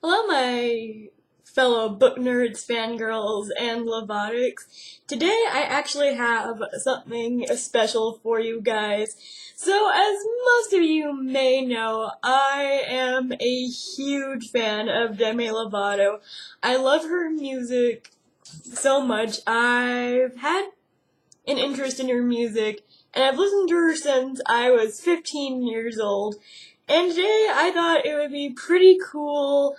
Hello, my fellow book nerds, fangirls, and Lovatics. Today I actually have something special for you guys. So, as most of you may know, I am a huge fan of Demi Lovato. I love her music so much. I've had an interest in her music, and I've listened to her since I was 15 years old. And today I thought it would be pretty cool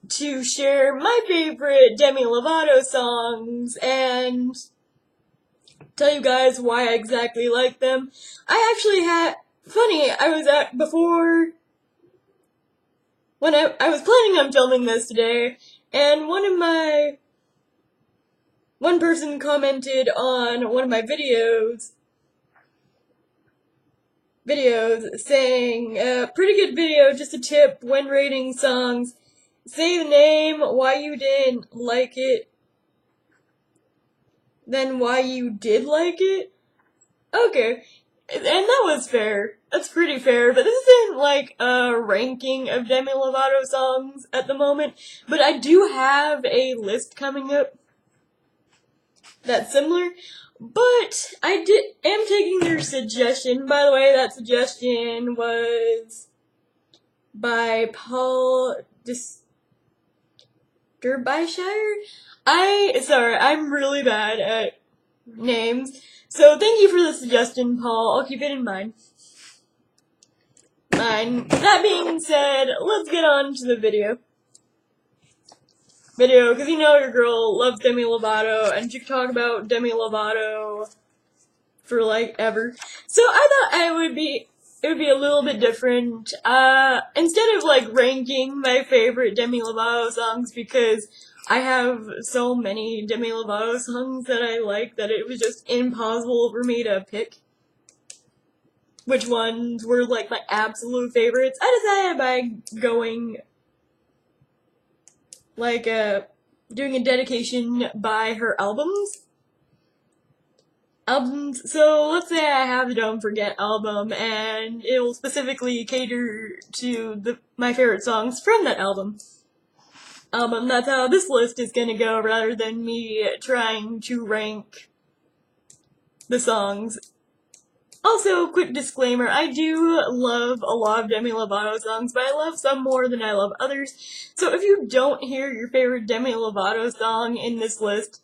to share my favorite Demi Lovato songs and tell you guys why I exactly like them. I actually had, funny, I was at, before, when I was planning on filming this today, and one person commented on one of my videos saying, pretty good video, just a tip when rating songs. Say the name, why you didn't like it, then why you did like it. Okay, and that was fair. That's pretty fair, but this isn't like a ranking of Demi Lovato songs at the moment, but I do have a list coming up that's similar. But I am taking their suggestion. By the way, that suggestion was by Paul Derbyshire. Sorry, I'm really bad at names. So thank you for the suggestion, Paul. I'll keep it in mind. That being said, let's get on to the video. Because you know your girl loves Demi Lovato, and she could talk about Demi Lovato for like ever. So I thought it would be a little bit different. Instead of like ranking my favorite Demi Lovato songs, because I have so many Demi Lovato songs that I like that it was just impossible for me to pick which ones were like my absolute favorites. I decided by going like doing a dedication by her albums. So let's say I have the Don't Forget album, and it will specifically cater to my favorite songs from that album. That's how this list is gonna go, rather than me trying to rank the songs. Also, quick disclaimer, I do love a lot of Demi Lovato songs, but I love some more than I love others. So if you don't hear your favorite Demi Lovato song in this list,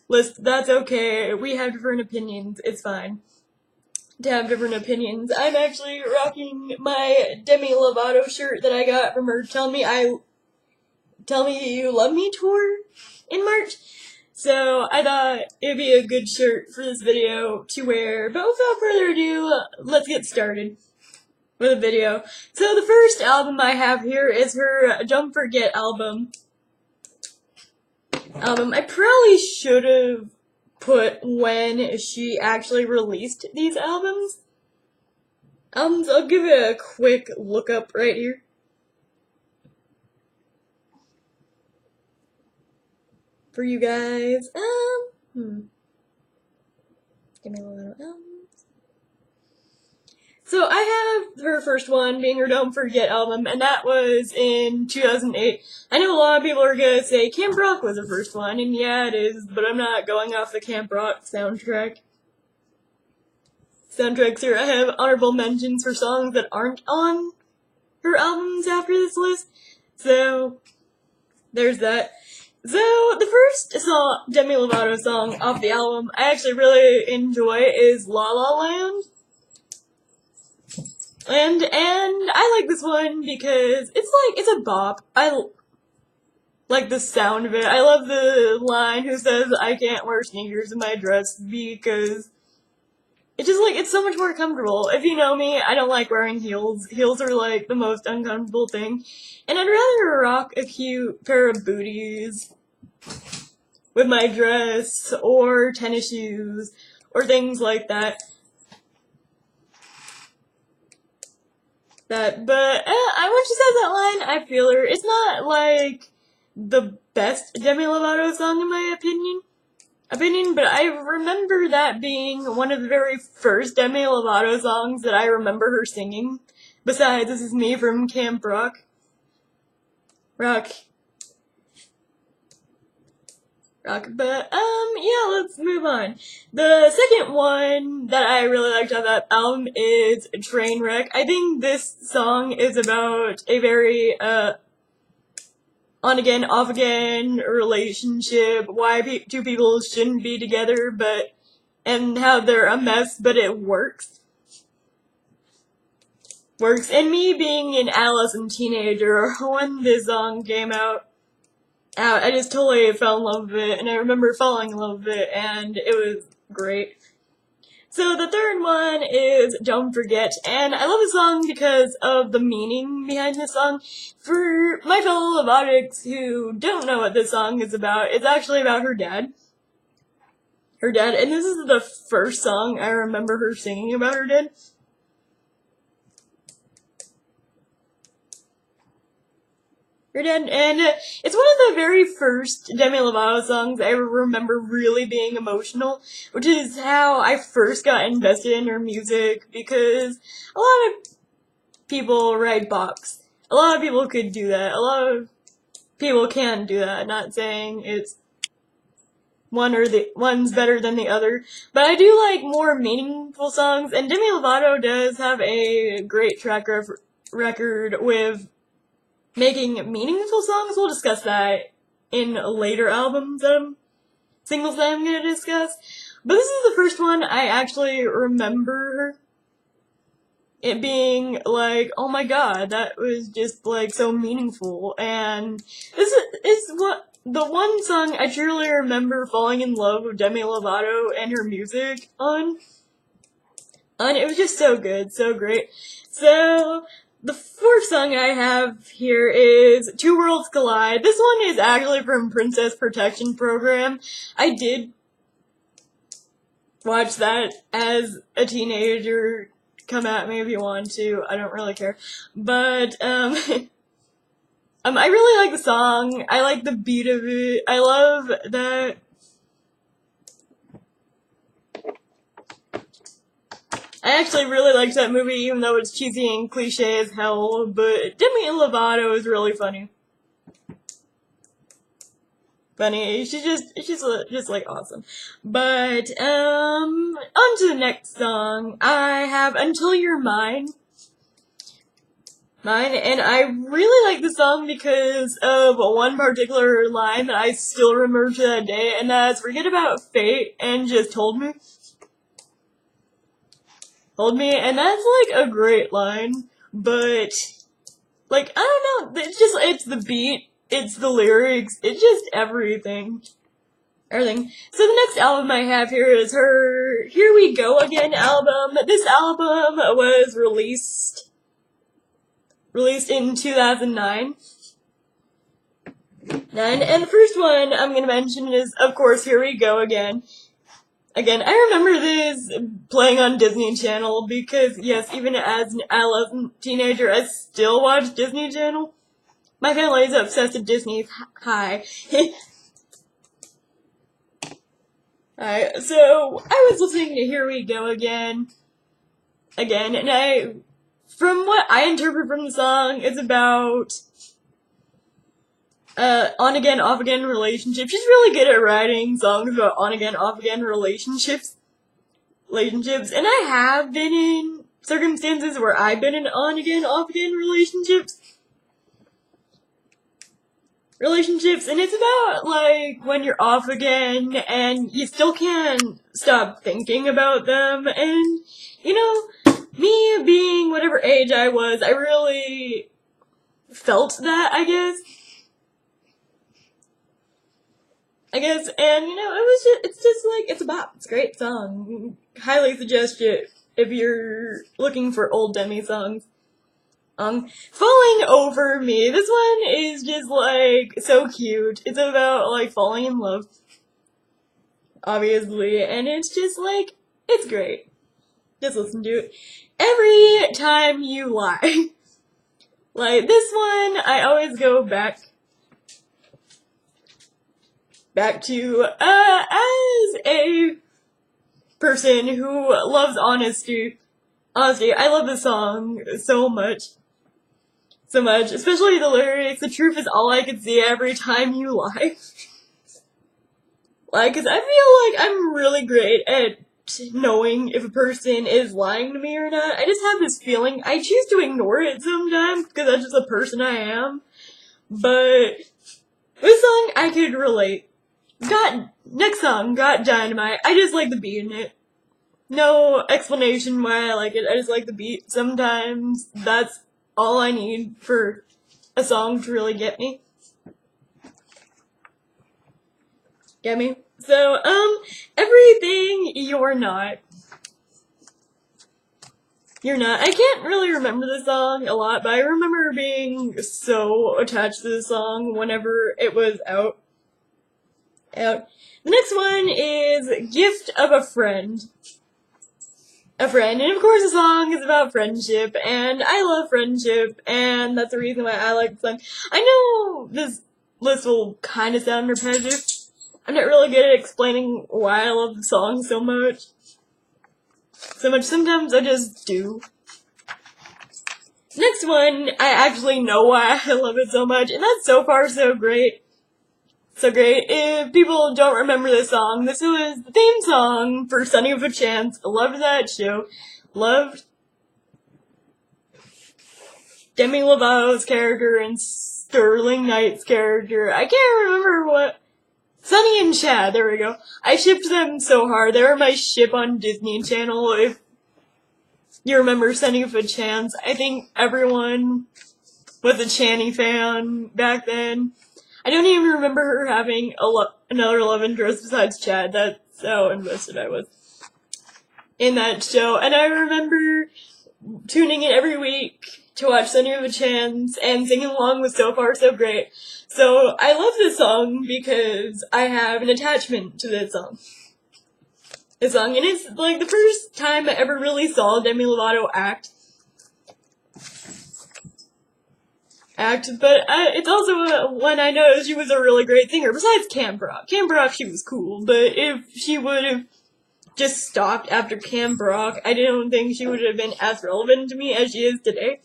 that's okay. We have different opinions. It's fine to have different opinions. I'm actually rocking my Demi Lovato shirt that I got from her Tell Me You Love Me tour in March. So I thought it'd be a good shirt for this video to wear. But without further ado, let's get started with the video. So the first album I have here is her Don't Forget album. I probably should have put when she actually released these albums. I'll give it a quick look up right here. For you guys. Give me a little albums. So I have her first one being her Don't Forget album, and that was in 2008. I know a lot of people are gonna say Camp Rock was her first one, and yeah, it is, but I'm not going off the Camp Rock soundtracks here. I have honorable mentions for songs that aren't on her albums after this list. So there's that. So the first Demi Lovato song off the album I actually really enjoy is La La Land. And I like this one because it's a bop. I like the sound of it. I love the line who says, I can't wear sneakers in my dress because it's just it's so much more comfortable. If you know me, I don't like wearing heels. Heels are like the most uncomfortable thing. And I'd rather rock a cute pair of booties with my dress or tennis shoes or things like that. But when she says that line, I feel her. It's not like the best Demi Lovato song in my opinion, but I remember that being one of the very first Demi Lovato songs that I remember her singing, besides This Is Me from Camp Rock. rock. But yeah, let's move on. The second one that I really liked on that album is Trainwreck. I think this song is about a very on again, off again relationship, why two people shouldn't be together, and how they're a mess, but it works. And me being an adolescent teenager when this song came out, I just totally fell in love with it, and I remember falling in love with it, and it was great. So the third one is Don't Forget, and I love the song because of the meaning behind the song. For my fellow Lovatics who don't know what this song is about, it's actually about her dad. And this is the first song I remember her singing about her dad. And it's one of the very first Demi Lovato songs I remember really being emotional, which is how I first got invested in her music, because a lot of people write bops. A lot of people could do that. A lot of people can do that. Not saying it's one's better than the other, but I do like more meaningful songs, and Demi Lovato does have a great track record with making meaningful songs. We'll discuss that in later albums, singles that I'm gonna discuss. But this is the first one I actually remember it being like, oh my god, that was just like so meaningful. And this is the one song I truly remember falling in love with Demi Lovato and her music on. And it was just so good, so great. So the fourth song I have here is Two Worlds Collide. This one is actually from Princess Protection Program. I did watch that as a teenager. Come at me if you want to. I don't really care. But, I really like the song. I like the beat of it. I love that. I actually really liked that movie, even though it's cheesy and cliche as hell, but Demi Lovato is really funny. She's just like awesome. But, on to the next song. I have Until You're Mine, and I really like the song because of one particular line that I still remember to that day, and that's forget about fate and just hold me. And that's like a great line, but like, I don't know, it's the beat, it's the lyrics, it's just everything. So the next album I have here is her Here We Go Again album. This album was released in 2009. And the first one I'm gonna mention is, of course, Here We Go Again. Again, I remember this playing on Disney Channel because, yes, even as an adolescent teenager, I still watch Disney Channel. My family is obsessed with Disney. Hi. Alright, so I was listening to Here We Go Again, and from what I interpret from the song, it's about on again, off again relationships. She's really good at writing songs about on again, off again relationships. And I have been in circumstances where I've been in on again, off again relationships. And it's about, like, when you're off again, and you still can't stop thinking about them, and, you know, me being whatever age I was, I really felt that, I guess, and, you know, it's just like, it's a bop, it's a great song, highly suggest it if you're looking for old Demi songs. Falling Over Me, this one is just, like, so cute. It's about, like, falling in love, obviously, and it's just, like, it's great. Just listen to it. Every Time You Lie. Like, this one, I always go back to, as a person who loves honesty, I love this song so much. so much, especially the lyrics. The truth is all I can see every time you lie. Like, cause I feel like I'm really great at knowing if a person is lying to me or not. I just have this feeling. I choose to ignore it sometimes because that's just the person I am. But this song I could relate. Next song, Got Dynamite. I just like the beat in it. No explanation why I like it. I just like the beat. Sometimes that's all I need for a song to really get me. Get me? So, everything you're not. You're not. I can't really remember the song a lot, but I remember being so attached to the song whenever it was out. The next one is Gift of a Friend. A friend, and of course the song is about friendship, and I love friendship, and that's the reason why I like the song. I know this list will kind of sound repetitive. I'm not really good at explaining why I love the song so much. Sometimes I just do. Next one, I actually know why I love it so much, and that's So Far So Great. So great. If people don't remember this song, this was the theme song for Sunny with a Chance. I loved that show. Loved Demi Lovato's character and Sterling Knight's character. I can't remember what... Sunny and Chad, there we go. I shipped them so hard. They were my ship on Disney Channel, if you remember Sunny with a Chance. I think everyone was a Channy fan back then. I don't even remember her having another love interest besides Chad. That's how invested I was in that show. And I remember tuning in every week to watch Sunny with a Chance and singing along with So Far So Great. So I love this song because I have an attachment to this song. And it's like the first time I ever really saw Demi Lovato act, but it's also when I noticed she was a really great singer, besides Camp Rock. Camp Rock, she was cool, but if she would have just stopped after Camp Rock, I don't think she would have been as relevant to me as she is today.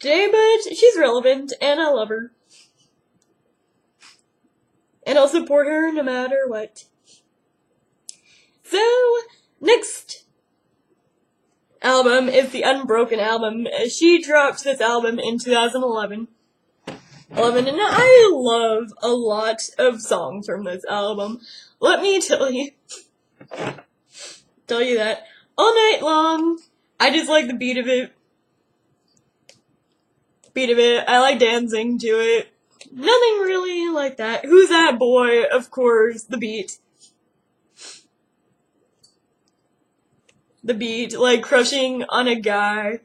But she's relevant, and I love her. And I'll support her no matter what. So, next album is the Unbroken album. She dropped this album in 2011. And I love a lot of songs from this album. Let me tell you that. All Night Long, I just like the beat of it. I like dancing to it. Nothing really like that. Who's That Boy? Of course, the beat. Like crushing on a guy,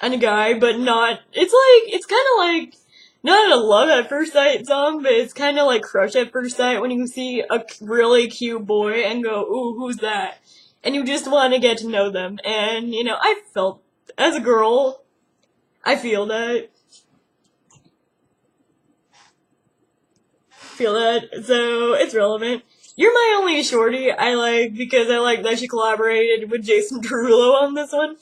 but not, it's kinda like, not a love at first sight song, but it's kinda like crush at first sight when you see a really cute boy and go, ooh, who's that? And you just want to get to know them. And, I felt, as a girl, I feel that. So it's relevant. You're My Only Shorty, I like, because I like that she collaborated with Jason Derulo on this one.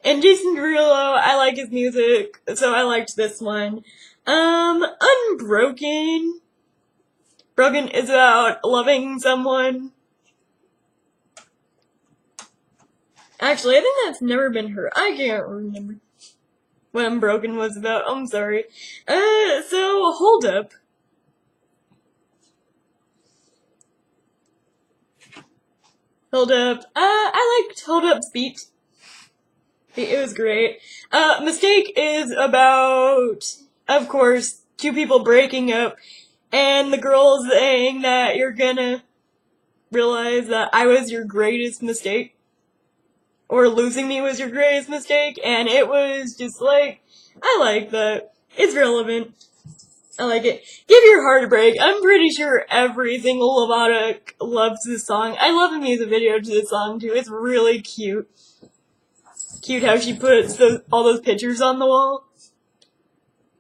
And Jason Derulo, I like his music, so I liked this one. Unbroken. Broken is about loving someone. Actually, I think that's never been her. I can't remember what Unbroken was about. I'm sorry. So, Hold Up. I liked Hold Up's beat. It was great. Mistake is about, of course, two people breaking up, and the girl saying that you're gonna realize that I was your greatest mistake, or losing me was your greatest mistake, and it was just like, I like that. It's relevant. I like it. Give Your Heart a Break. I'm pretty sure every single Lovato loves this song. I love the music video to this song too. It's really cute. Cute how she puts all those pictures on the wall.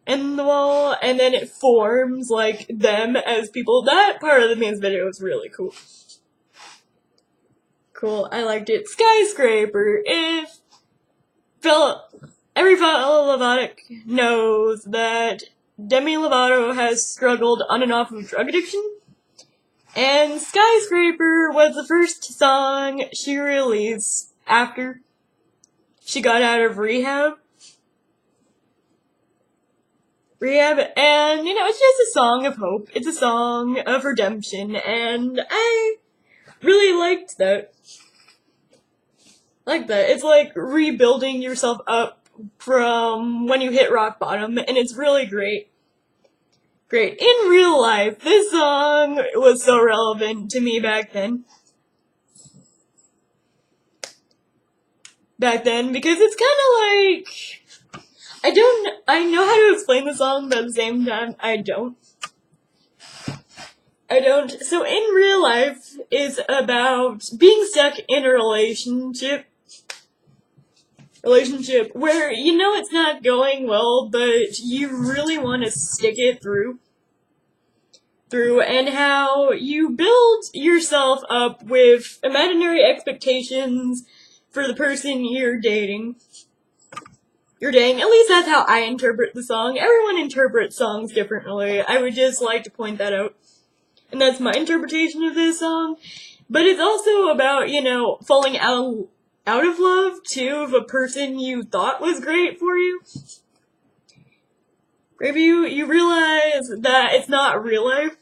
And then it forms like them as people. That part of the music video is really cool. Cool, I liked it. Skyscraper. If every fellow Lovato knows that Demi Lovato has struggled on and off with drug addiction, and Skyscraper was the first song she released after she got out of rehab, and, it's just a song of hope. It's a song of redemption, and I really liked that. It's like rebuilding yourself up from when you hit rock bottom, and it's really great. Great. In real life, this song was so relevant to me back then. Because it's kind of like, I know how to explain the song, but at the same time, I don't. So in real life is about being stuck in a relationship where it's not going well, but you really want to stick it through, and how you build yourself up with imaginary expectations for the person you're dating. At least that's how I interpret the song. Everyone interprets songs differently. I would just like to point that out. And that's my interpretation of this song. But it's also about, falling out of love, too, of a person you thought was great for you. Maybe you realize that it's not real life.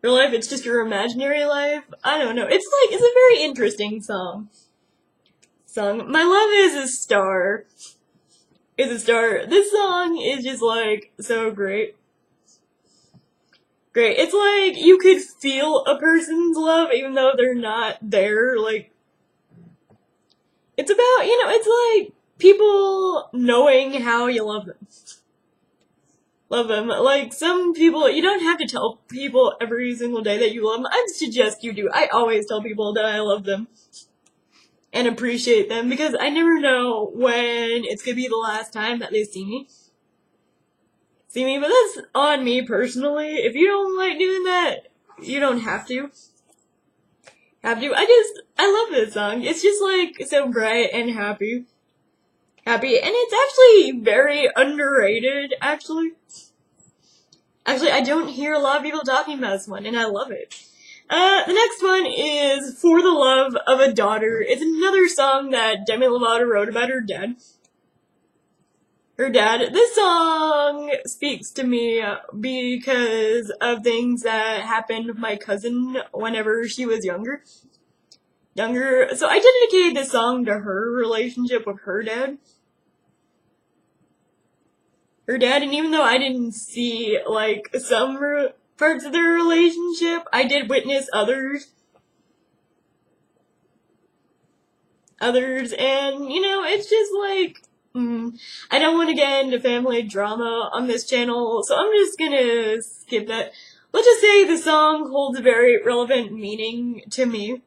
Real life, it's just your imaginary life. I don't know. It's a very interesting song. My Love is a Star. This song is just, so great. Great. It's like you could feel a person's love even though they're not there. It's about, it's like people knowing how you love them. Some people, you don't have to tell people every single day that you love them. I suggest you do. I always tell people that I love them and appreciate them because I never know when it's gonna be the last time that they see me. But that's on me personally. If you don't like doing that, you don't have to. I love this song. It's just so bright and happy. And it's actually very underrated, actually. I don't hear a lot of people talking about this one, and I love it. The next one is For the Love of a Daughter. It's another song that Demi Lovato wrote about her dad. This song speaks to me because of things that happened with my cousin whenever she was younger. So I dedicated this song to her relationship with her dad. And even though I didn't see, some parts of their relationship, I did witness others, and, it's just I don't want to get into family drama on this channel, so I'm just gonna skip that. Let's just say the song holds a very relevant meaning to me.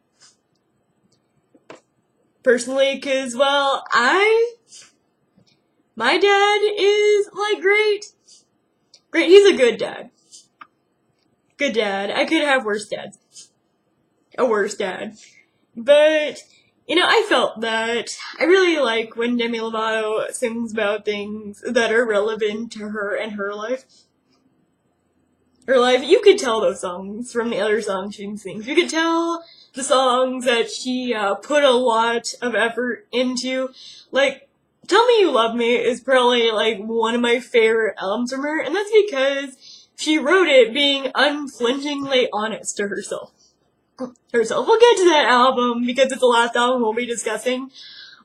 Personally, because, my dad is, great. Great, he's a good dad. Good dad. I could have worse dads. A worse dad. But, I felt that I really like when Demi Lovato sings about things that are relevant to her and her life. You could tell those songs from the other songs she sings. You could tell the songs that she put a lot of effort into. Tell Me You Love Me is probably one of my favorite albums from her, and that's because she wrote it being unflinchingly honest to herself. We'll get to that album because it's the last album we'll be discussing,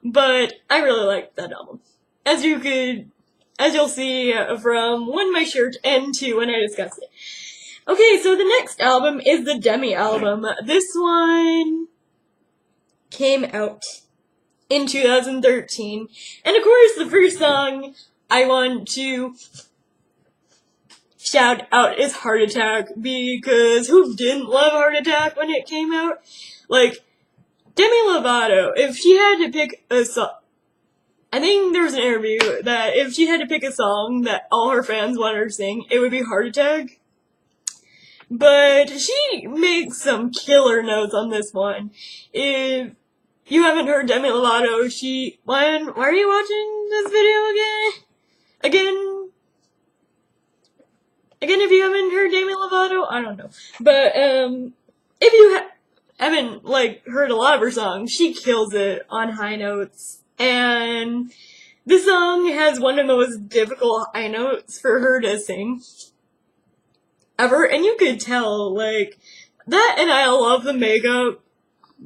but I really like that album. As you'll see from 1, my shirt, and 2, when I discuss it. Okay, so the next album is the Demi album. This one came out in 2013, and of course the first song I want to shout out is Heart Attack, because who didn't love Heart Attack when it came out? Demi Lovato, if she had to pick a song, I think there was an interview that if she had to pick a song that all her fans wanted her to sing, it would be Heart Attack. but she makes some killer notes on this one. If you haven't heard Demi Lovato, why are you watching this video again, if you haven't heard Demi Lovato, I don't know. But, if you haven't, like, heard a lot of her songs, she kills it on high notes. And this song has one of the most difficult high notes for her to sing ever. And you could tell, like, that, and I love the makeup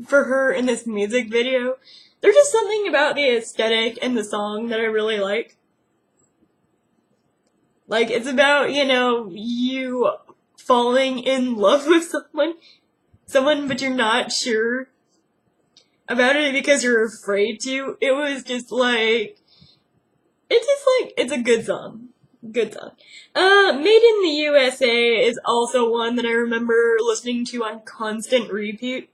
for her in this music video. There's just something about the aesthetic and the song that I really like. Like, it's about, you falling in love with someone, but you're not sure about it because you're afraid to. It's a good song. Good song. Made in the USA is also one that I remember listening to on constant repeat.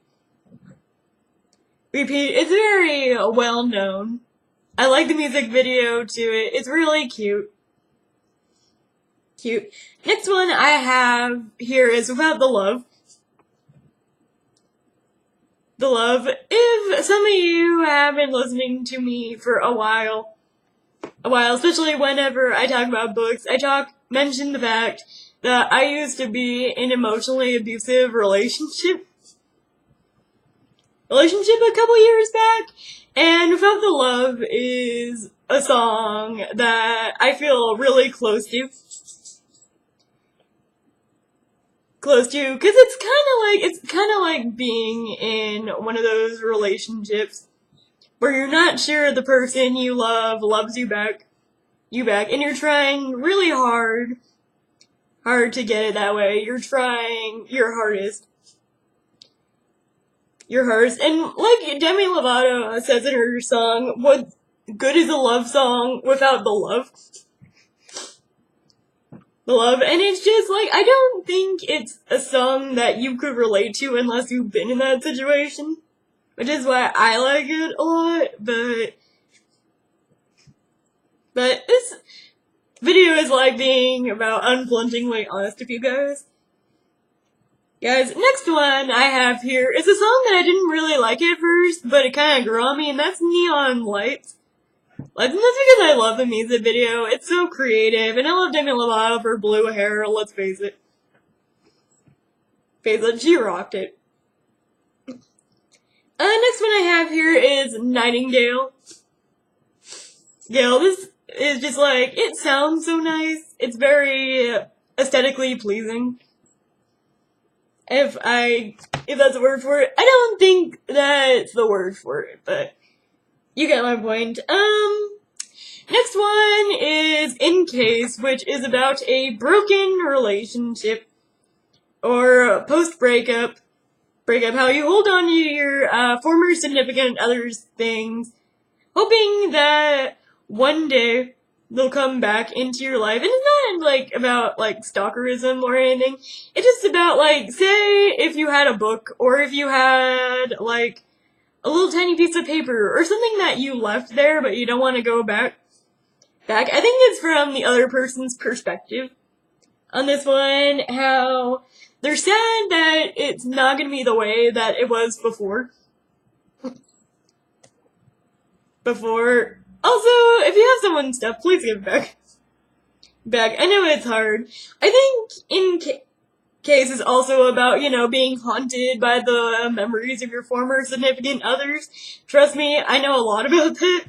It's very well known. I like the music video to it. It's really cute. Next one I have here is Without the Love. The Love. If some of you have been listening to me for a while, especially whenever I talk about books, mention the fact that I used to be in an emotionally abusive relationship a couple years back, and Without the Love is a song that I feel really close to, because it's kind of like being in one of those relationships where you're not sure the person you love loves you back, and you're trying really hard to get it that way. You're trying your hardest. And like Demi Lovato says in her song, what good is a love song without the love? And it's just like, I don't think it's a song that you could relate to unless you've been in that situation, which is why I like it a lot. But this video is like being about unflinchingly honest with you guys. Guys, next one I have here is a song that I didn't really like at first, but it kind of grew on me, and that's Neon Lights. And that's because I love the music video. It's so creative, and I love Demi Lovato for blue hair, let's face it. She rocked it. Next one I have here is Nightingale. This is just like, it sounds so nice. It's very aesthetically pleasing. If that's a word for it. I don't think that's the word for it, but you get my point. Next one is In Case, which is about a broken relationship, or post-breakup, how you hold on to your former significant other's things, hoping that one day they'll come back into your life. And it's not like about like stalkerism or anything. It's just about like, say if you had a book, or if you had like a little tiny piece of paper or something that you left there but you don't want to go back. I think it's from the other person's perspective on this one, how they're sad that it's not going to be the way that it was before. Also, if you have someone's stuff, please give it back. I know it's hard. I think In Case is also about, being haunted by the memories of your former significant others. Trust me, I know a lot about that.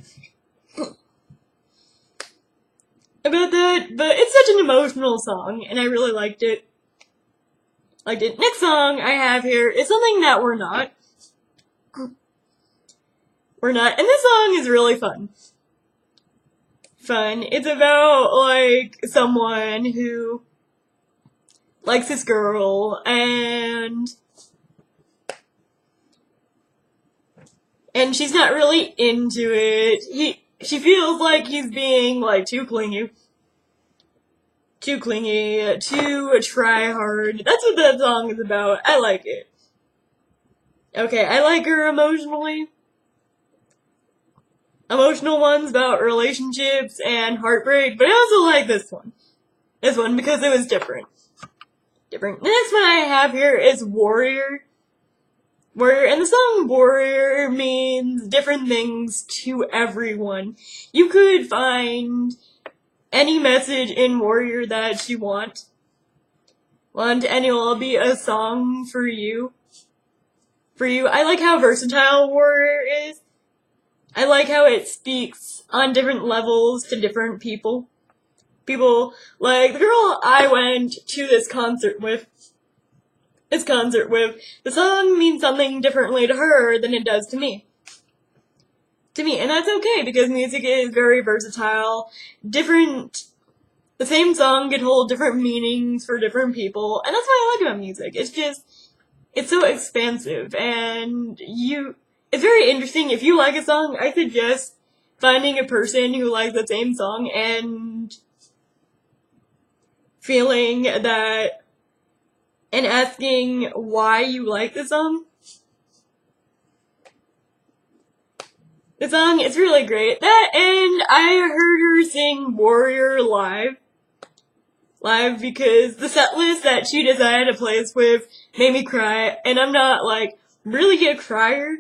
But it's such an emotional song, and I really liked it. Next song I have here is something that we're not. And this song is really fun. It's about, like, someone who likes this girl, and she's not really into it. She feels like he's being, like, too clingy, too try hard. That's what that song is about. I like it. Okay, I like her emotionally. Emotional ones about relationships and heartbreak, but I also like this one. Because it was different. different. The next one I have here is Warrior. Warrior, and the song Warrior means different things to everyone. You could find any message in Warrior that you want, and it'll be a song for you. I like how versatile Warrior is. I like how it speaks on different levels to different people. People like the girl I went to this concert with, the song means something differently to her than it does to me. And that's okay, because music is very versatile. The same song can hold different meanings for different people, and that's what I like about music. It's so expansive, and it's very interesting. If you like a song, I suggest finding a person who likes the same song and feeling that, and asking why you like the song. The song is really great. And I heard her sing Warrior live because the set list that she decided to play us with made me cry, and I'm not, like, really a crier,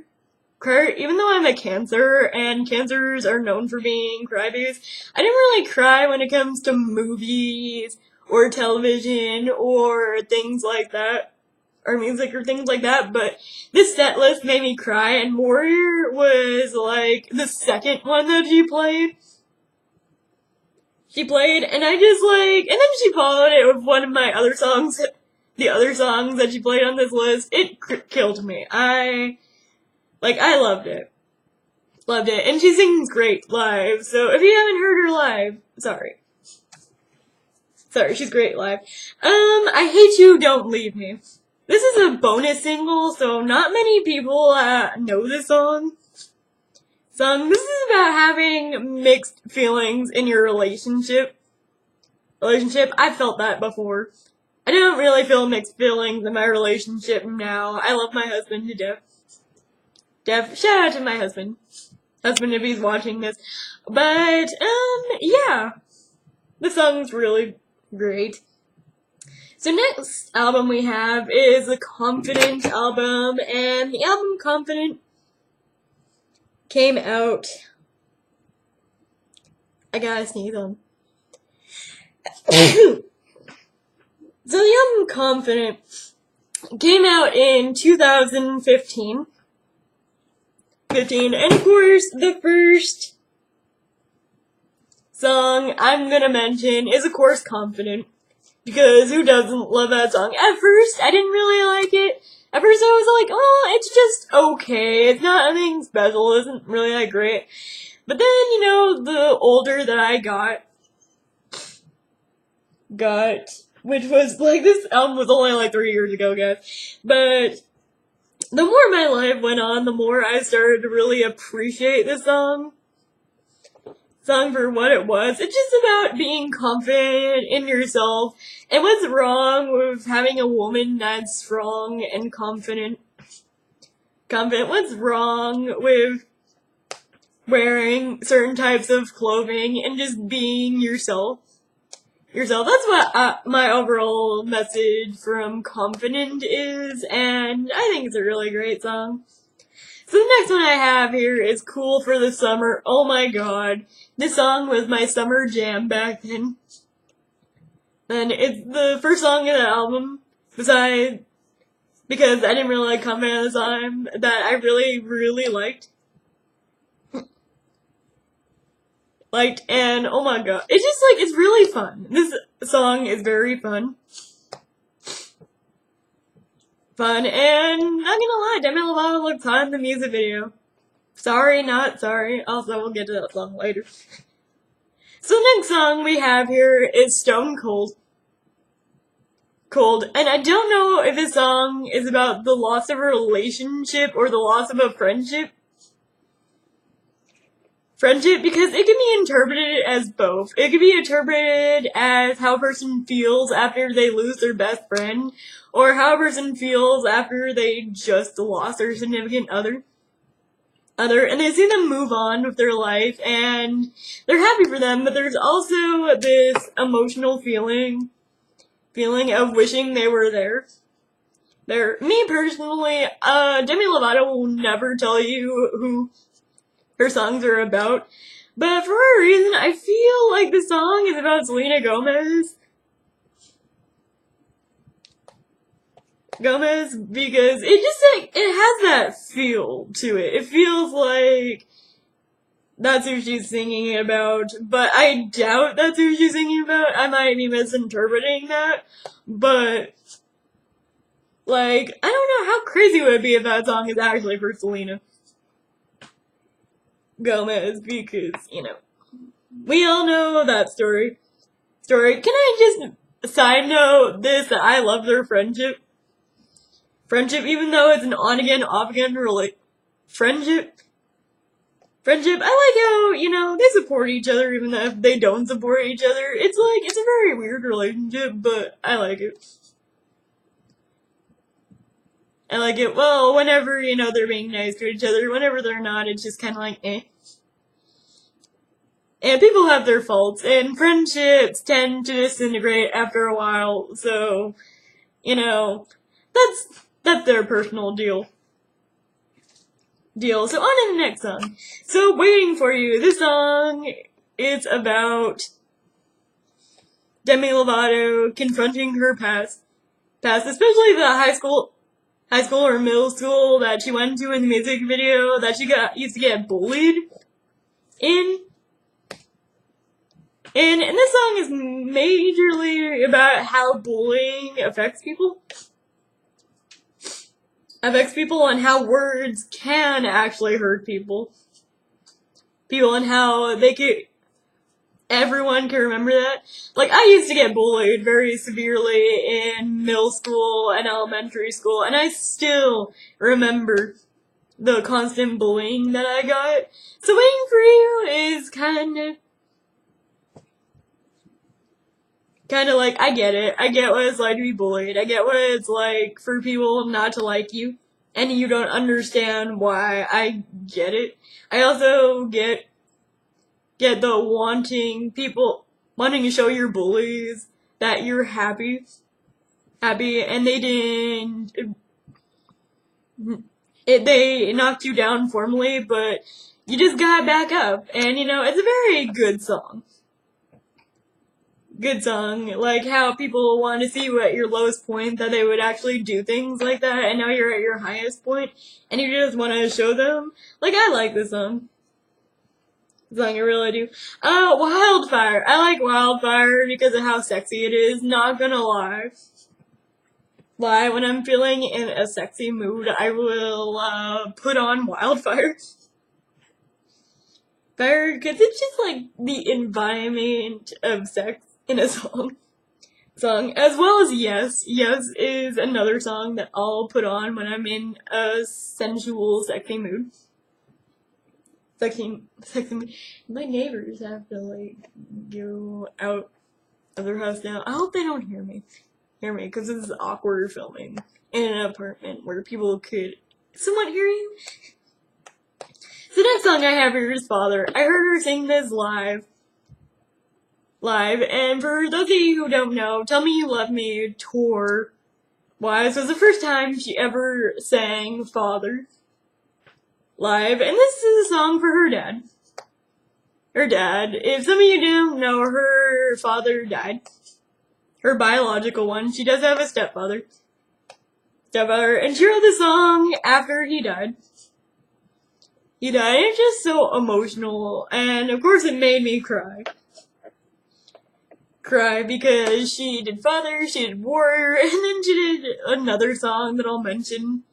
even though I'm a Cancer, and Cancers are known for being crybabies. I didn't really cry when it comes to movies, or television, or things like that, or music, or things like that, but this set list made me cry, and Warrior was, like, the second one that she played, and I just, like, and then she followed it with one of my other songs, the other songs that she played on this list. It killed me. I loved it. And she sings great live, so if you haven't heard her live, sorry, she's great live. I Hate You, Don't Leave Me. This is a bonus single, so not many people, know this song. This is about having mixed feelings in your relationship. I've felt that before. I don't really feel mixed feelings in my relationship now. I love my husband to death. Shout out to my husband. If he's watching this. But, yeah. The song's really great. So next album we have is the Confident album, and the album Confident came out. I gotta sneeze on. So the album Confident came out in 2015. And of course, the first song I'm gonna mention is, of course, Confident. Because who doesn't love that song? At first, I didn't really like it. At first, I was like, oh, it's just okay. It's not anything special. It isn't really that great. But then, the older that I got, which was, like, this album was only, like, 3 years ago, guys. But the more my life went on, the more I started to really appreciate this song for what it was. It's just about being confident in yourself, and what's wrong with having a woman that's strong and confident. What's wrong with wearing certain types of clothing and just being yourself? That's what my overall message from Confident is, and I think it's a really great song. So the next one I have here is Cool for the Summer. Oh my god. This song was my summer jam back then. And it's the first song in the album, because I didn't really like Confident at the time, that I really, really liked. And oh my god. It's just, it's really fun. This song is very fun. And not gonna lie, Demi Lovato looked hot in the music video. Sorry, not sorry. Also, we'll get to that song later. So the next song we have here is Stone Cold. And I don't know if this song is about the loss of a relationship or the loss of a friendship. Because it can be interpreted as both. It can be interpreted as how a person feels after they lose their best friend, or how a person feels after they just lost their significant other, and they see them move on with their life, and they're happy for them, but there's also this emotional feeling feeling of wishing they were there. Me personally, Demi Lovato will never tell you who her songs are about, but for a reason, I feel like the song is about Selena Gomez. Because it just, like, it has that feel to it. It feels like that's who she's singing about, but I doubt that's who she's singing about. I might be misinterpreting that, but, like, I don't know how crazy it would be if that song is actually for Selena Gomez, because, you know, we all know that story. Can I just side note this, that I love their friendship? Even though it's an on-again, off-again, friendship. I like how, you know, they support each other even if they don't support each other. It's like, it's a very weird relationship, but I like it. Well, whenever, you know, they're being nice to each other, whenever they're not, it's just kind of like, eh. And people have their faults, and friendships tend to disintegrate after a while, so, you know, that's their personal deal. So on to the next song. So, Waiting for You. This song is about Demi Lovato confronting her past, especially the high school or middle school that she went to in the music video that she used to get bullied in. And this song is majorly about how bullying affects people. And how words can actually hurt people. And how everyone can remember that. Like, I used to get bullied very severely in middle school and elementary school, and I still remember the constant bullying that I got. So Waiting for You is kind of like, I get it. I get what it's like to be bullied. I get what it's like for people not to like you. And you don't understand why. I get it. I also get the wanting to show your bullies that you're happy, and they didn't, they knocked you down formally, but you just got back up. And, you know, it's a very good song. Like how people want to see you at your lowest point, that they would actually do things like that, and now you're at your highest point, and you just want to show them. Like, I like this song. I really do. Wildfire. I like Wildfire because of how sexy it is, not gonna lie. When I'm feeling in a sexy mood, I will, put on Wildfire. Because it's just like the environment of sex in a song, as well as Yes. Yes is another song that I'll put on when I'm in a sensual, sexy mood. Sexy mood. My neighbors have to, like, go out of their house now. I hope they don't hear me, because this is awkward filming in an apartment where people could somewhat hear you. The next song I have here is Father. I heard her sing this live, and for those of you who don't know, Tell Me You Love Me tour was the first time she ever sang Father live, and this is a song for her dad. If some of you don't know, her father died. Her biological one. She does have a stepfather, and she wrote the song after he died. It's just so emotional, and of course it made me cry. Because she did Father, she did Warrior, and then she did another song that I'll mention,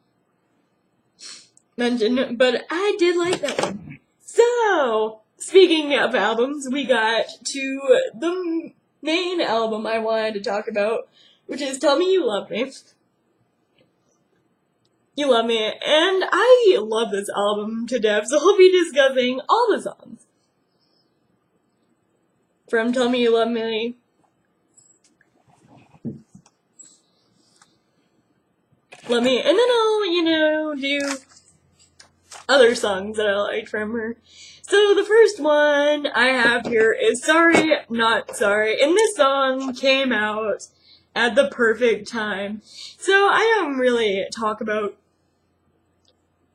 but I did like that one. So, speaking of albums, we got to the main album I wanted to talk about, which is Tell Me You Love Me. You Love Me, and I love this album to death, so I'll be discussing all the songs from Tell Me You Love Me. And then I'll, do other songs that I liked from her. So the first one I have here is Sorry, Not Sorry, and this song came out at the perfect time. So I don't really talk about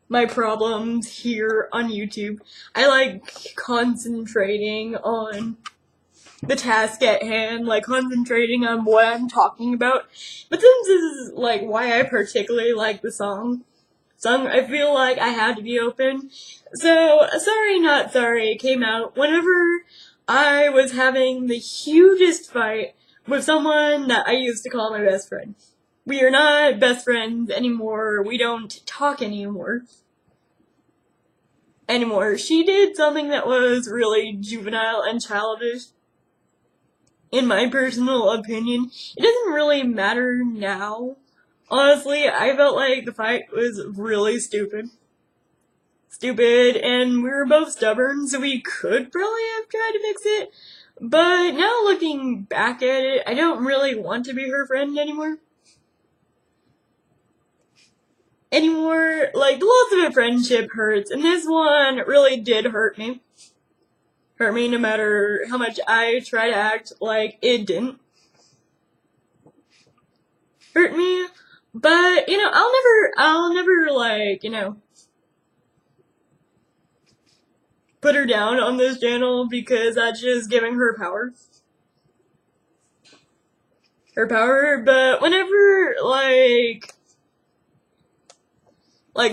my problems here on YouTube. I like concentrating on the task at hand, like concentrating on what I'm talking about. But since this is like why I particularly like the song, I feel like I had to be open. So Sorry Not Sorry came out whenever I was having the hugest fight with someone that I used to call my best friend. We are not best friends anymore. We don't talk anymore. She did something that was really juvenile and childish. In my personal opinion, it doesn't really matter now. Honestly, I felt like the fight was really stupid. And we were both stubborn, so we could probably have tried to fix it. But now looking back at it, I don't really want to be her friend anymore. Like, the loss of a friendship hurts, and this one really did hurt me. No matter how much I try to act like it didn't hurt me. But, I'll never, like, put her down on this channel because that's just giving her power. But whenever,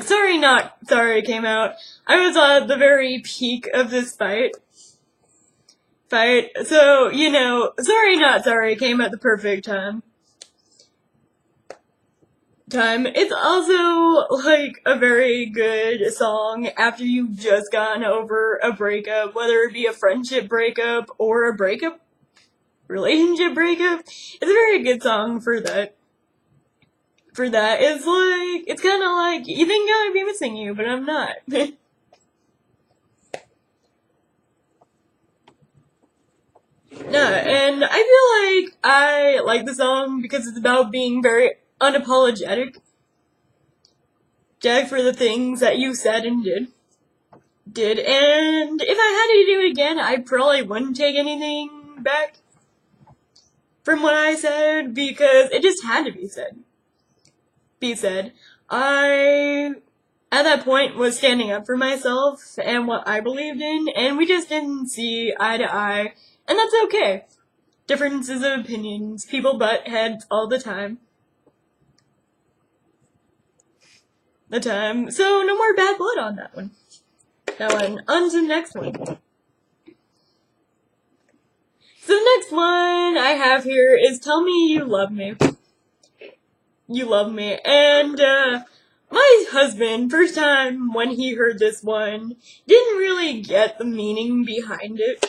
Sorry Not Sorry came out, I was at the very peak of this fight. So, Sorry Not Sorry came at the perfect time. It's also, like, a very good song after you've just gotten over a breakup, whether it be a friendship breakup or a relationship breakup. It's a very good song for that. It's kinda like, you think I'd be missing you, but I'm not. No, and I feel like I like the song because it's about being very unapologetic. Jack, for the things that you said and did. And if I had to do it again, I probably wouldn't take anything back from what I said because it just had to be said. I, at that point, was standing up for myself and what I believed in, and we just didn't see eye to eye, and that's okay. Differences of opinions, people butt heads all the time. So no more bad blood on that one. On to the next one. So the next one I have here is Tell Me You Love Me. And, my husband, first time when he heard this one, didn't really get the meaning behind it.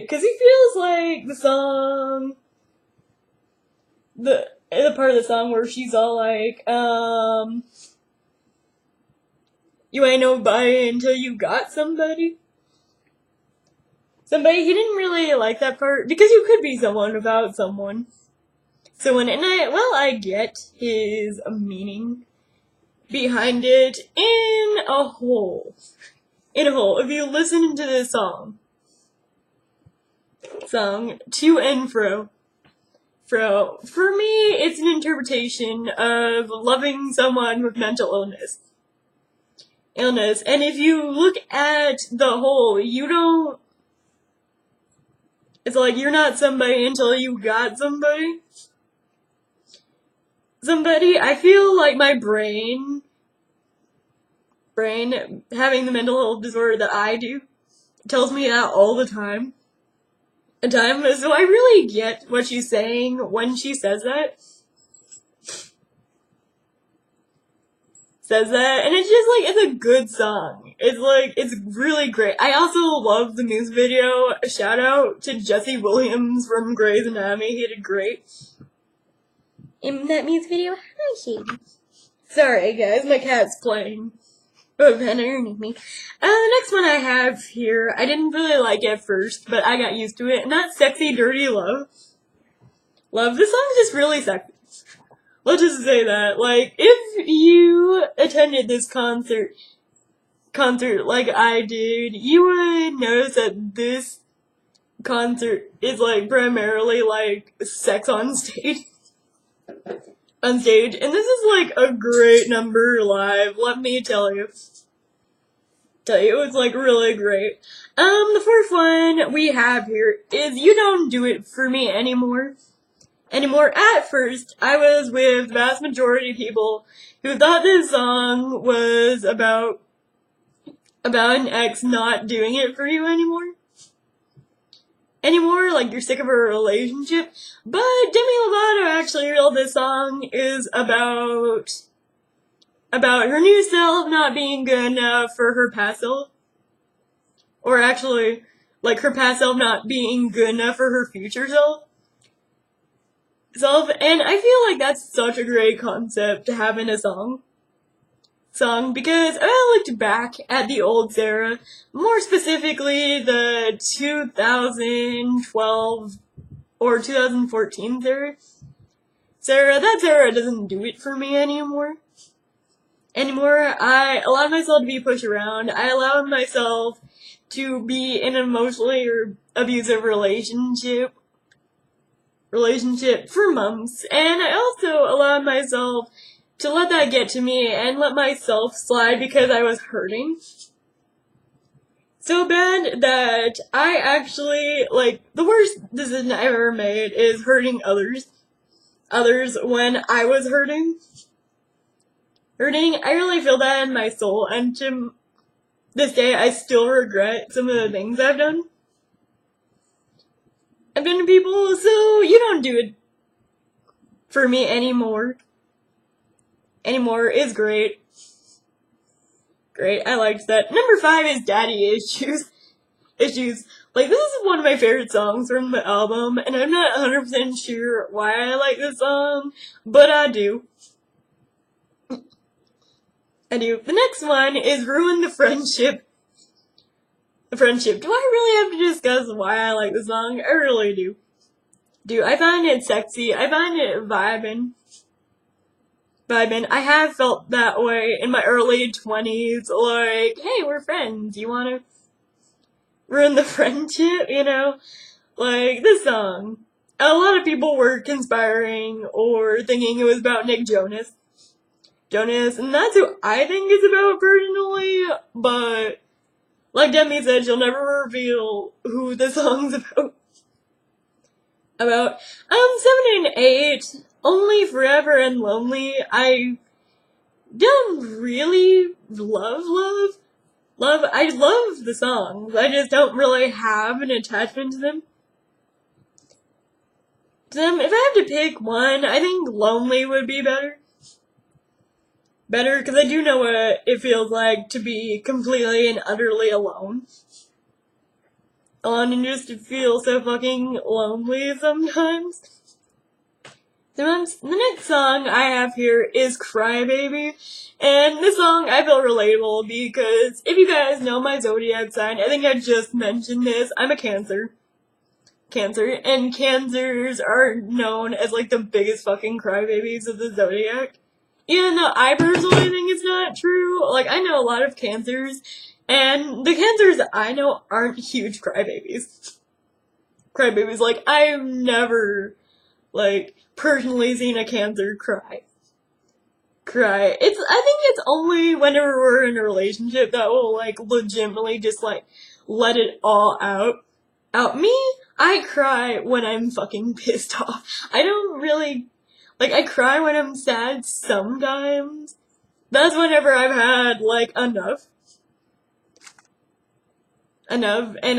Cause he feels like the song, the part of the song where she's all like, you ain't nobody until you got somebody. He didn't really like that part, because you could be someone without someone. I get his meaning behind it in a whole. If you listen to this song, To and Fro, for me, it's an interpretation of loving someone with mental illness. And if you look at the whole, it's like you're not somebody until you got somebody. I feel like my brain having the mental health disorder that I do, tells me that all the time. So I really get what she's saying when she says that. And it's just it's a good song. It's really great. I also love the music video. Shout out to Jesse Williams from Grey's Anatomy. He did great in that music video. Hi, Shady. Sorry, guys, my cat's playing underneath me. The next one I have here, I didn't really like at first, but I got used to it, and that's Sexy Dirty Love. This song is just really sexy. Let's just say that. If you attended this concert like I did, you would notice that this concert is like primarily like sex on stage. And this is like a great number live, let me tell you. It's like really great. The fourth one we have here is You Don't Do It For Me Anymore. At first, I was with the vast majority of people who thought this song was about an ex not doing it for you anymore, like you're sick of a relationship. But Demi Lovato actually realized this song is about her new self not being good enough for her past self. Or actually, like her past self not being good enough for her future self. And I feel like that's such a great concept to have in a song, because I looked back at the old Sarah, more specifically the 2012 or 2014 Sarah. That Sarah doesn't do it for me anymore. I allowed myself to be pushed around. I allowed myself to be in an emotionally abusive relationship for months, and I also allowed myself to let that get to me and let myself slide because I was hurting so bad that I actually, like, the worst decision I ever made is hurting others when I was hurting. I really feel that in my soul, and to this day I still regret some of the things I've done to people, so you don't do it for me anymore is great. I liked that. Number 5 is Daddy Issues. Like, this is one of my favorite songs from the album, and I'm not 100% sure why I like this song, but I do. The next one is Ruin the Friendship. Do I really have to discuss why I like this song? I really do. I find it sexy. I find it vibin'. I have felt that way in my early 20s. Like, hey, we're friends. You wanna ruin the friendship? Like, this song. A lot of people were conspiring or thinking it was about Nick Jonas, and that's who I think it's about personally, but like Demi said, she'll never reveal who the song's about. 7 and 8, Only Forever and Lonely, I don't really love. I love the songs, I just don't really have an attachment to them. If I have to pick one, I think Lonely would be better, because I do know what it feels like to be completely and utterly alone. And just to feel so fucking lonely sometimes. The next song I have here is Cry Baby. And this song I feel relatable because if you guys know my zodiac sign, I think I just mentioned this, I'm a Cancer. And Cancers are known as like the biggest fucking crybabies of the zodiac. Even though I personally think it's not true. Like, I know a lot of Cancers, and the Cancers I know aren't huge crybabies. Like, I've never, like, personally seen a Cancer cry. I think it's only whenever we're in a relationship that will, like, legitimately just, like, let it all out. Me, I cry when I'm fucking pissed off. I don't really, like, I cry when I'm sad sometimes. That's whenever I've had, like, enough, and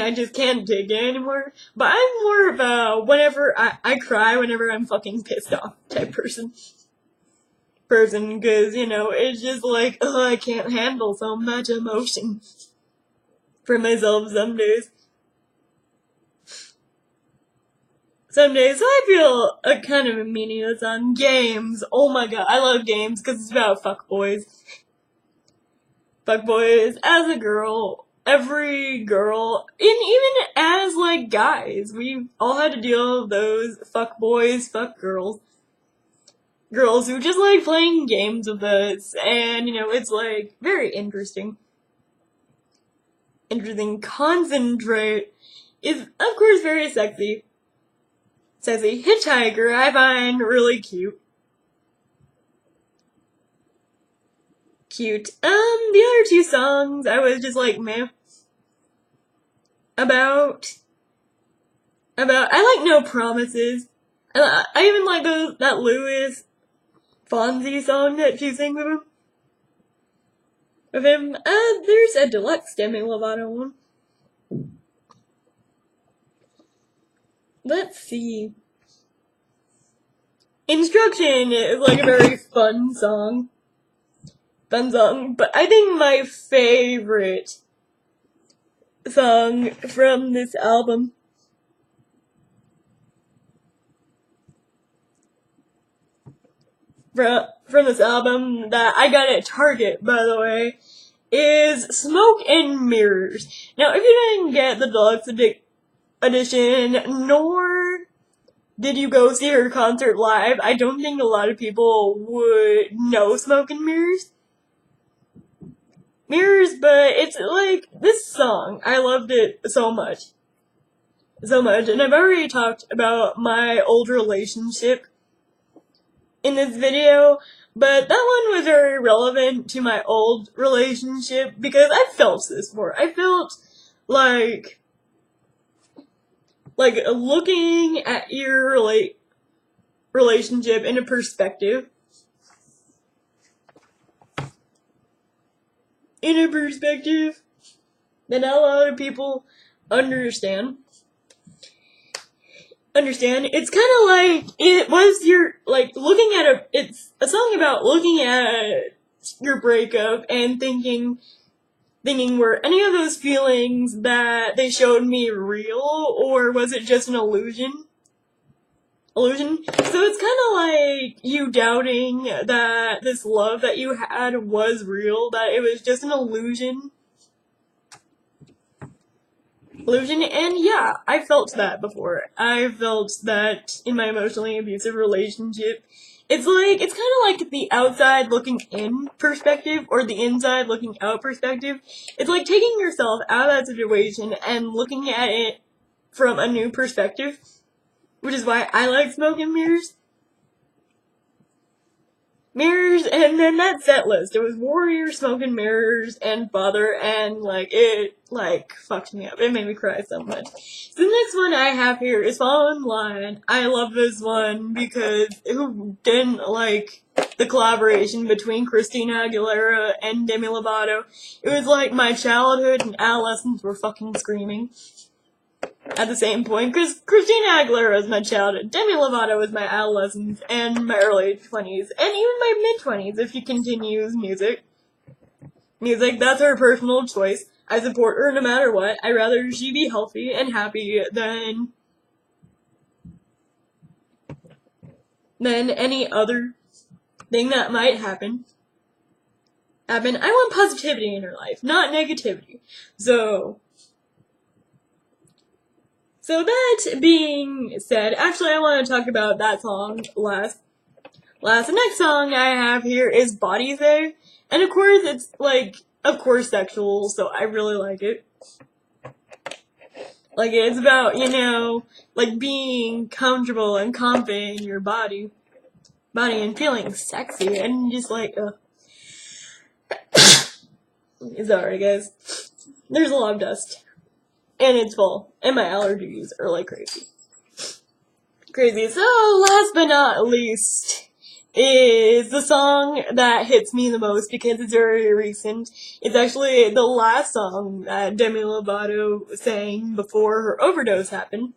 I just can't take it anymore. But I'm more of a whenever I cry whenever I'm fucking pissed off type person, because, it's just like, I can't handle so much emotion for myself some days. So I feel a kind of a meaningless on Games. Oh my god, I love Games because it's about fuckboys. As a girl, every girl, and even as, like, guys, we all had to deal with those fuckboys, fuck girls who just like playing games with us, and, it's, like, very interesting. Concentrate is, of course, very sexy. Sexy. Hitchhiker, I find really cute. Cute. The other two songs, I was just like, meh. About, I like No Promises. I even like that Louis Fonzie song that she sings with him. There's a deluxe Demi Lovato one. Let's see. Instruction is like a very fun song. But I think my favorite song from this album that I got at Target, by the way, is Smoke and Mirrors. Now, if you didn't get the deluxe edition, nor did you go see her concert live, I don't think a lot of people would know Smoke and Mirrors. But it's like, this song, I loved it so much. And I've already talked about my old relationship in this video, but that one was very relevant to my old relationship because I felt this before. I felt like looking at your relationship in a perspective. That not a lot of people understand. It's kind of like, it was it's a song about looking at your breakup and thinking, were any of those feelings that they showed me real, or was it just an illusion? So it's kind of like you doubting that this love that you had was real, that it was just an illusion. And yeah, I felt that before. I felt that in my emotionally abusive relationship. It's kind of like the outside looking in perspective, or the inside looking out perspective. It's like taking yourself out of that situation and looking at it from a new perspective, which is why I like Smoke and Mirrors. And then that set list, it was Warrior, Smoke and Mirrors, and Father, and it fucked me up. It made me cry so much. So the next one I have here is Fall in Line. I love this one because who didn't like the collaboration between Christina Aguilera and Demi Lovato? It was like my childhood and adolescence were fucking screaming at the same point, because Christina Aguilera is my childhood, Demi Lovato is my adolescence, and my early 20s, and even my mid-20s if she continues music. That's her personal choice. I support her no matter what. I'd rather she be healthy and happy than any other thing that might happen. I want positivity in her life, not negativity. So that being said, actually I want to talk about that song last. The next song I have here is Body Say, and of course it's sexual, so I really like it. It's about, being comfortable and confident in your body and feeling sexy, and just sorry guys, there's a lot of dust. And it's fall. And my allergies are like crazy. So, last but not least, is the song that hits me the most because it's very recent. It's actually the last song that Demi Lovato sang before her overdose happened.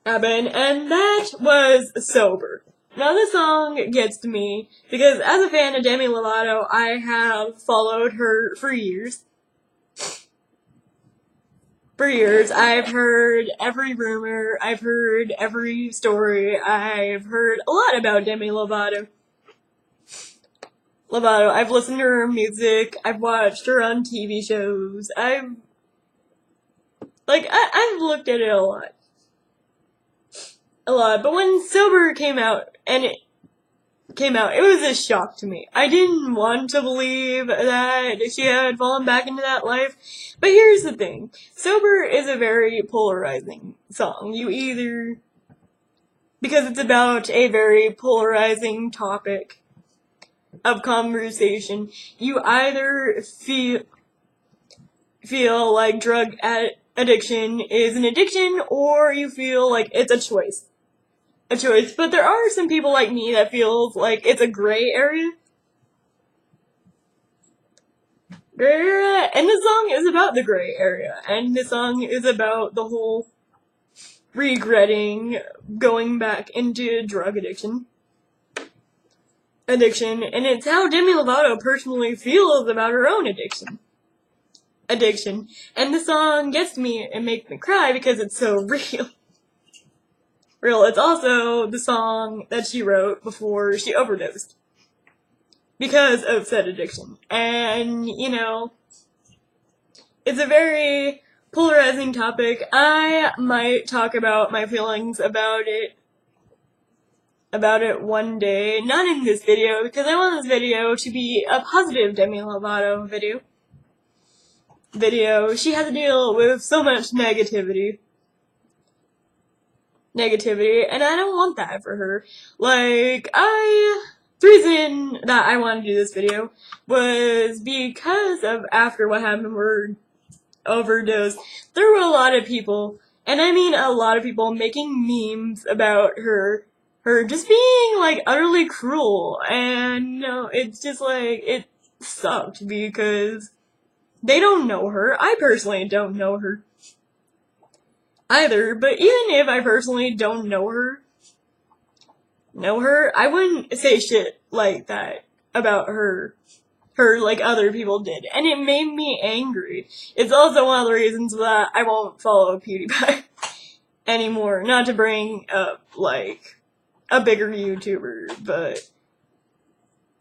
And that was Sober. Now this song gets to me because as a fan of Demi Lovato, I have followed her for years. I've heard every rumor, I've heard every story, I've heard a lot about Demi Lovato. I've listened to her music, I've watched her on TV shows, I've looked at it a lot. But when Sober came out, and came out, it was a shock to me. I didn't want to believe that she had fallen back into that life. But here's the thing. Sober is a very polarizing song. You either... because it's about a very polarizing topic of conversation, you either feel like drug addiction is an addiction, or you feel like it's a choice. But there are some people like me that feels like it's a gray area. And the song is about the gray area, and the song is about the whole regretting going back into drug addiction, and it's how Demi Lovato personally feels about her own addiction. And the song gets me and makes me cry because it's so real. It's also the song that she wrote before she overdosed because of said addiction. And, you know, it's a very polarizing topic. I might talk about my feelings about it one day. Not in this video, because I want this video to be a positive Demi Lovato video. She had to deal with so much negativity, and I don't want that for her. Like, the reason that I wanted to do this video was because of after what happened with her overdose, there were a lot of people, and I mean a lot of people, making memes about her just being, like, utterly cruel, and, you know, it's just, like, it sucked because they don't know her. I personally don't know her either, but even if I personally don't know her, I wouldn't say shit like that about her like other people did, and it made me angry. It's also one of the reasons that I won't follow PewDiePie anymore, not to bring up, like, a bigger YouTuber, but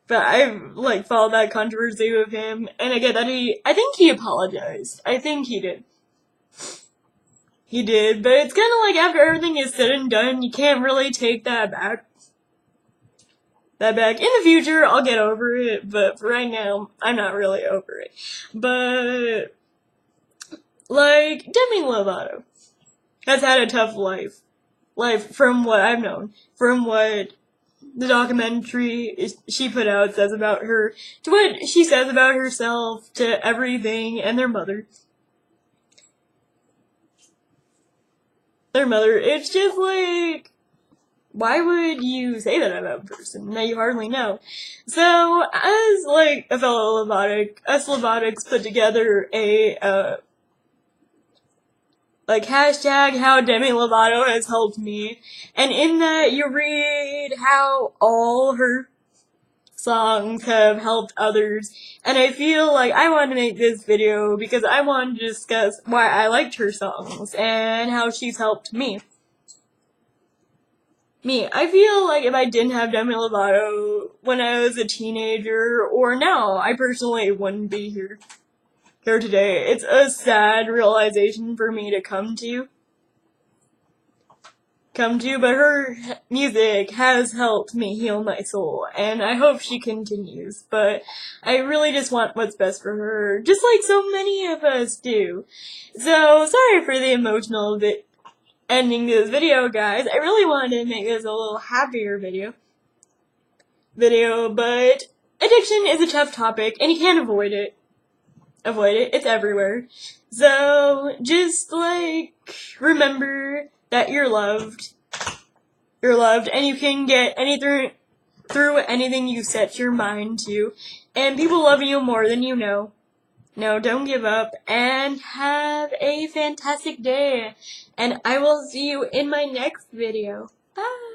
I've, like, followed that controversy with him, and I get that I think he apologized. I think he did. He did, but it's kinda like after everything is said and done, you can't really take that back. In the future, I'll get over it, but for right now, I'm not really over it. But, like, Demi Lovato has had a tough life from what I've known, from what the documentary she put out says about her, to what she says about herself, to everything, and their mother. It's just like, why would you say that about a person that you hardly know? So, as, like, a fellow Lovatic, us Lovatics put together a, like, hashtag how Demi Lovato has helped me, and in that you read how all her songs have helped others, and I feel like I want to make this video because I want to discuss why I liked her songs and how she's helped me. I feel like if I didn't have Demi Lovato when I was a teenager, or now, I personally wouldn't be here today. It's a sad realization for me to come to, but her music has helped me heal my soul, and I hope she continues, but I really just want what's best for her, just like so many of us do. So, sorry for the emotional ending to this video, guys. I really wanted to make this a little happier video, but addiction is a tough topic, and you can't avoid it. It's everywhere. So, just, like, remember that you're loved, and you can get anything through anything you set your mind to, and people love you more than you know. No, don't give up, and have a fantastic day, and I will see you in my next video. Bye!